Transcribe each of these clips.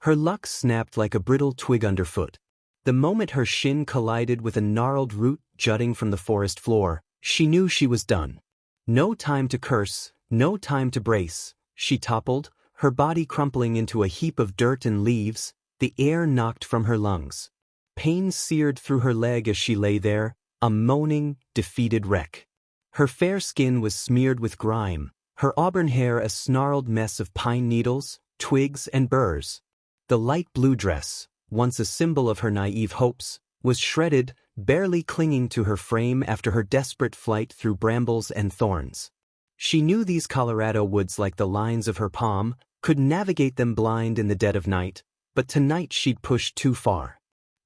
Her luck snapped like a brittle twig underfoot. The moment her shin collided with a gnarled root jutting from the forest floor, she knew she was done. No time to curse, no time to brace. She toppled, her body crumpling into a heap of dirt and leaves, the air knocked from her lungs. Pain seared through her leg as she lay there, a moaning, defeated wreck. Her fair skin was smeared with grime, her auburn hair a snarled mess of pine needles, twigs, and burrs. The light blue dress, once a symbol of her naive hopes, was shredded, barely clinging to her frame after her desperate flight through brambles and thorns. She knew these Colorado woods like the lines of her palm, could navigate them blind in the dead of night, but tonight she'd pushed too far.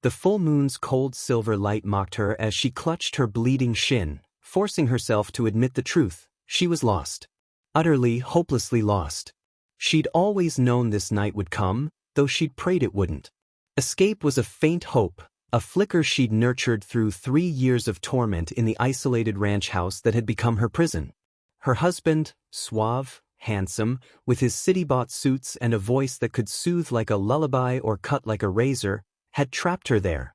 The full moon's cold silver light mocked her as she clutched her bleeding shin, forcing herself to admit the truth: she was lost. Utterly, hopelessly lost. She'd always known this night would come, though she'd prayed it wouldn't. Escape was a faint hope, a flicker she'd nurtured through 3 years of torment in the isolated ranch house that had become her prison. Her husband, suave, handsome, with his city-bought suits and a voice that could soothe like a lullaby or cut like a razor, had trapped her there.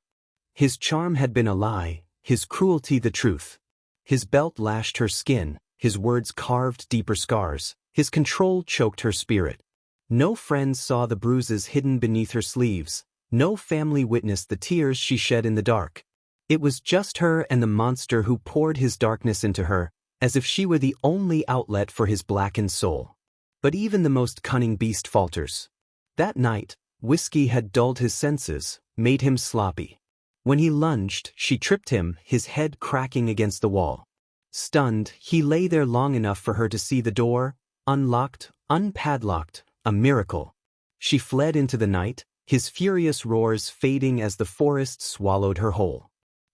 His charm had been a lie, his cruelty the truth. His belt lashed her skin, his words carved deeper scars, his control choked her spirit. No friends saw the bruises hidden beneath her sleeves, no family witnessed the tears she shed in the dark. It was just her and the monster who poured his darkness into her, as if she were the only outlet for his blackened soul. But even the most cunning beast falters. That night, whiskey had dulled his senses, made him sloppy. When he lunged, she tripped him, his head cracking against the wall. Stunned, he lay there long enough for her to see the door, unlocked, unpadlocked, a miracle. She fled into the night, his furious roars fading as the forest swallowed her whole.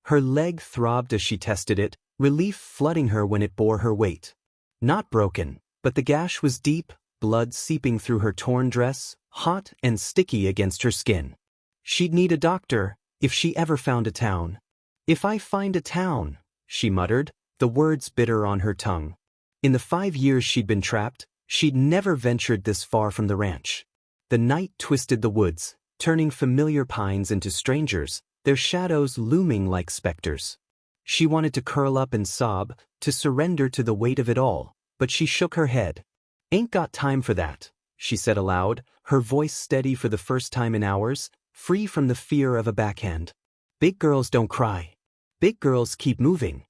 Her leg throbbed as she tested it, relief flooding her when it bore her weight. Not broken, but the gash was deep, blood seeping through her torn dress, hot and sticky against her skin. She'd need a doctor, if she ever found a town. "If I find a town," she muttered, the words bitter on her tongue. In the 5 years she'd been trapped, she'd never ventured this far from the ranch. The night twisted the woods, turning familiar pines into strangers, their shadows looming like specters. She wanted to curl up and sob, to surrender to the weight of it all, but she shook her head. "Ain't got time for that," she said aloud, her voice steady for the first time in hours, free from the fear of a backhand. "Big girls don't cry. Big girls keep moving."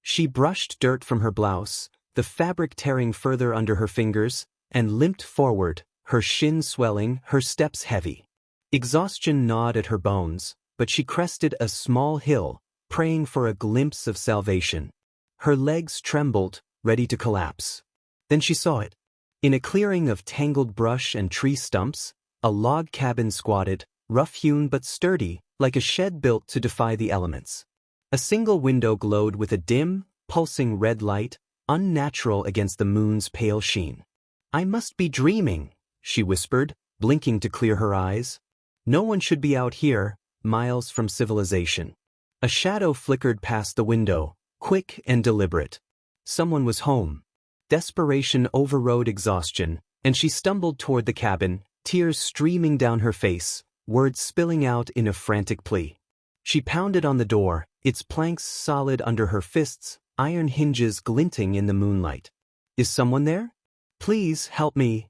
She brushed dirt from her blouse, the fabric tearing further under her fingers, and limped forward, her shins swelling, her steps heavy. Exhaustion gnawed at her bones, but she crested a small hill, praying for a glimpse of salvation. Her legs trembled, ready to collapse. Then she saw it. In a clearing of tangled brush and tree stumps, a log cabin squatted, rough-hewn but sturdy, like a shed built to defy the elements. A single window glowed with a dim, pulsing red light, unnatural against the moon's pale sheen. "I must be dreaming," she whispered, blinking to clear her eyes. No one should be out here, miles from civilization. A shadow flickered past the window, quick and deliberate. Someone was home. Desperation overrode exhaustion, and she stumbled toward the cabin, tears streaming down her face, words spilling out in a frantic plea. She pounded on the door, its planks solid under her fists, iron hinges glinting in the moonlight. "Is someone there? Please help me."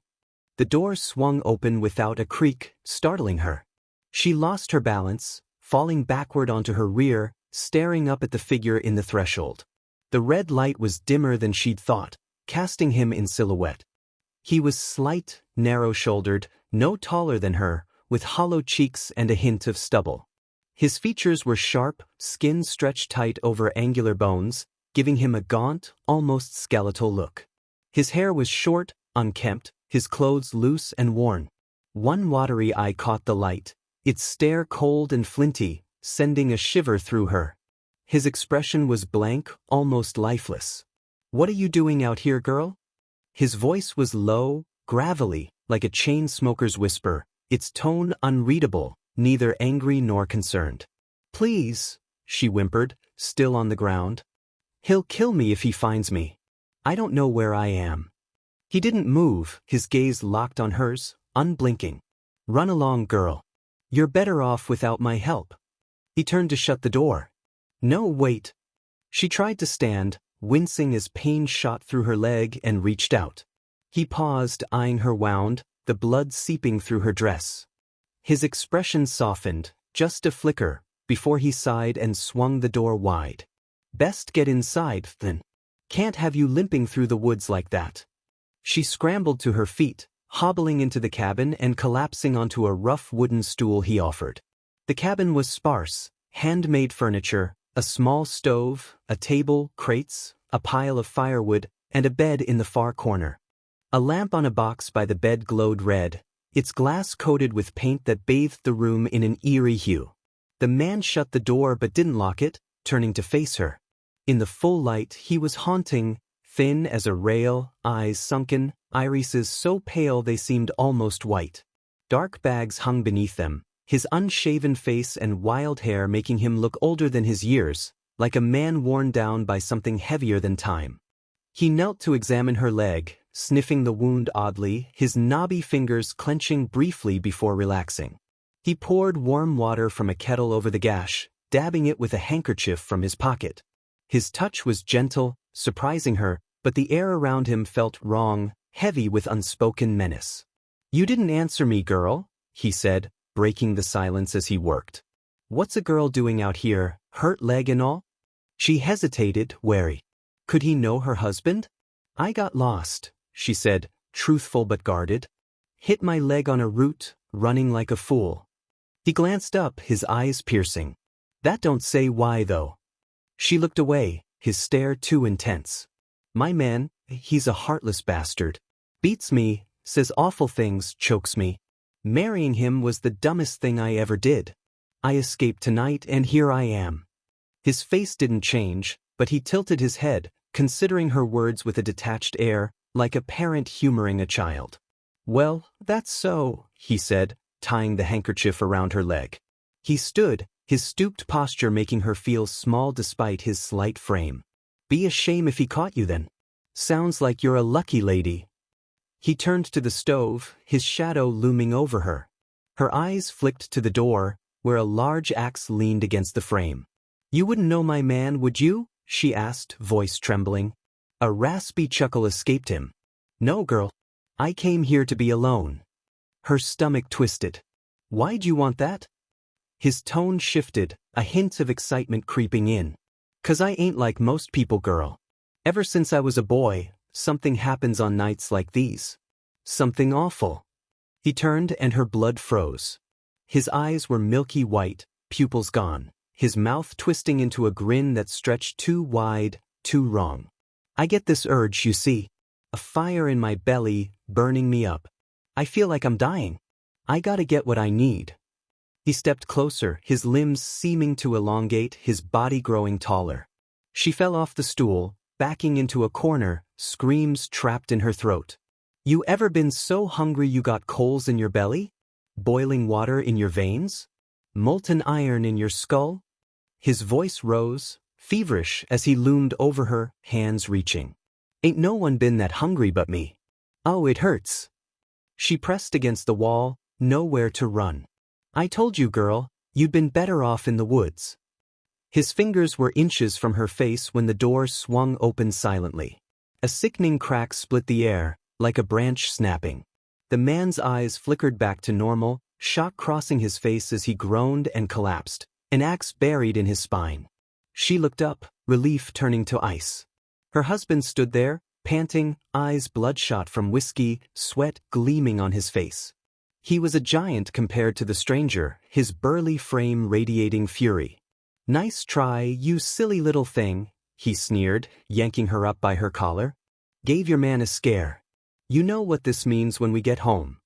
The door swung open without a creak, startling her. She lost her balance, falling backward onto her rear, staring up at the figure in the threshold. The red light was dimmer than she'd thought, casting him in silhouette. He was slight, narrow-shouldered, no taller than her, with hollow cheeks and a hint of stubble. His features were sharp, skin stretched tight over angular bones, giving him a gaunt, almost skeletal look. His hair was short, unkempt, his clothes loose and worn. One watery eye caught the light, its stare cold and flinty, sending a shiver through her. His expression was blank, almost lifeless. "What are you doing out here, girl?" His voice was low, gravelly, like a chain smoker's whisper, its tone unreadable, neither angry nor concerned. "Please," she whimpered, still on the ground. "He'll kill me if he finds me. I don't know where I am." He didn't move, his gaze locked on hers, unblinking. Run along, girl. You're better off without my help. He turned to shut the door. No, wait. She tried to stand, wincing as pain shot through her leg, and reached out. He paused, eyeing her wound, the blood seeping through her dress. His expression softened, just a flicker, before he sighed and swung the door wide. Best get inside, then. Can't have you limping through the woods like that. She scrambled to her feet, hobbling into the cabin and collapsing onto a rough wooden stool he offered. The cabin was sparse, handmade furniture, a small stove, a table, crates, a pile of firewood, and a bed in the far corner. A lamp on a box by the bed glowed red, its glass coated with paint that bathed the room in an eerie hue. The man shut the door but didn't lock it, turning to face her. In the full light he was haunting, thin as a rail, eyes sunken, irises so pale they seemed almost white. Dark bags hung beneath them, his unshaven face and wild hair making him look older than his years, like a man worn down by something heavier than time. He knelt to examine her leg, sniffing the wound oddly, his knobby fingers clenching briefly before relaxing. He poured warm water from a kettle over the gash, dabbing it with a handkerchief from his pocket. His touch was gentle, surprising her, but the air around him felt wrong, heavy with unspoken menace. You didn't answer me, girl, he said, breaking the silence as he worked. What's a girl doing out here, hurt leg and all? She hesitated, wary. Could he know her husband? I got lost, she said, truthful but guarded. Hit my leg on a root, running like a fool. He glanced up, his eyes piercing. That don't say why, though. She looked away, his stare too intense. My man, he's a heartless bastard. Beats me, says awful things, chokes me. Marrying him was the dumbest thing I ever did. I escaped tonight and here I am. His face didn't change, but he tilted his head, considering her words with a detached air, like a parent humoring a child. Well, that's so, he said, tying the handkerchief around her leg. He stood, his stooped posture making her feel small despite his slight frame. Be a shame if he caught you then. Sounds like you're a lucky lady. He turned to the stove, his shadow looming over her. Her eyes flicked to the door, where a large axe leaned against the frame. You wouldn't know my man, would you? She asked, voice trembling. A raspy chuckle escaped him. No, girl. I came here to be alone. Her stomach twisted. Why'd you want that? His tone shifted, a hint of excitement creeping in. 'Cause I ain't like most people, girl. Ever since I was a boy, something happens on nights like these. Something awful. He turned and her blood froze. His eyes were milky white, pupils gone, his mouth twisting into a grin that stretched too wide, too wrong. I get this urge, you see. A fire in my belly, burning me up. I feel like I'm dying. I gotta get what I need. He stepped closer, his limbs seeming to elongate, his body growing taller. She fell off the stool, backing into a corner, screams trapped in her throat. You ever been so hungry you got coals in your belly? Boiling water in your veins? Molten iron in your skull? His voice rose, feverish as he loomed over her, hands reaching. Ain't no one been that hungry but me. Oh, it hurts. She pressed against the wall, nowhere to run. I told you, girl, you'd been better off in the woods. His fingers were inches from her face when the door swung open silently. A sickening crack split the air, like a branch snapping. The man's eyes flickered back to normal, shock crossing his face as he groaned and collapsed, an axe buried in his spine. She looked up, relief turning to ice. Her husband stood there, panting, eyes bloodshot from whiskey, sweat gleaming on his face. He was a giant compared to the stranger, his burly frame radiating fury. Nice try, you silly little thing, he sneered, yanking her up by her collar. Gave your man a scare. You know what this means when we get home.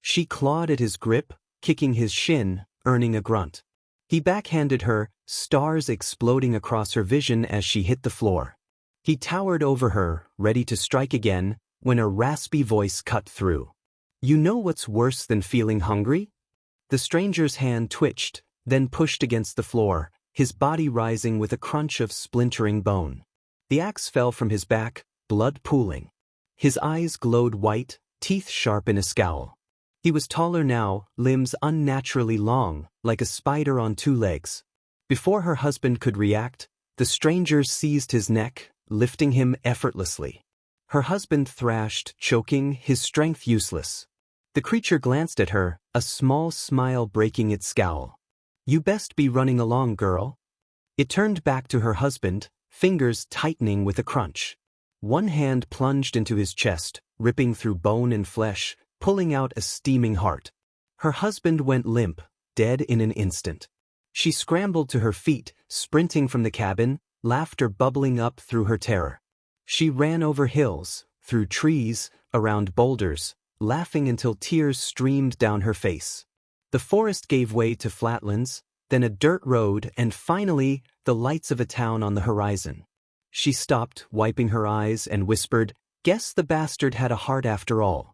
She clawed at his grip, kicking his shin, earning a grunt. He backhanded her, stars exploding across her vision as she hit the floor. He towered over her, ready to strike again, when a raspy voice cut through. You know what's worse than feeling hungry? The stranger's hand twitched, then pushed against the floor, his body rising with a crunch of splintering bone. The axe fell from his back, blood pooling. His eyes glowed white, teeth sharp in a scowl. He was taller now, limbs unnaturally long, like a spider on two legs. Before her husband could react, the stranger seized his neck, lifting him effortlessly. Her husband thrashed, choking, his strength useless. The creature glanced at her, a small smile breaking its scowl. "You best be running along, girl." It turned back to her husband, fingers tightening with a crunch. One hand plunged into his chest, ripping through bone and flesh, pulling out a steaming heart. Her husband went limp, dead in an instant. She scrambled to her feet, sprinting from the cabin, laughter bubbling up through her terror. She ran over hills, through trees, around boulders, laughing until tears streamed down her face. The forest gave way to flatlands, then a dirt road, and finally, the lights of a town on the horizon. She stopped, wiping her eyes, and whispered, "Guess the bastard had a heart after all."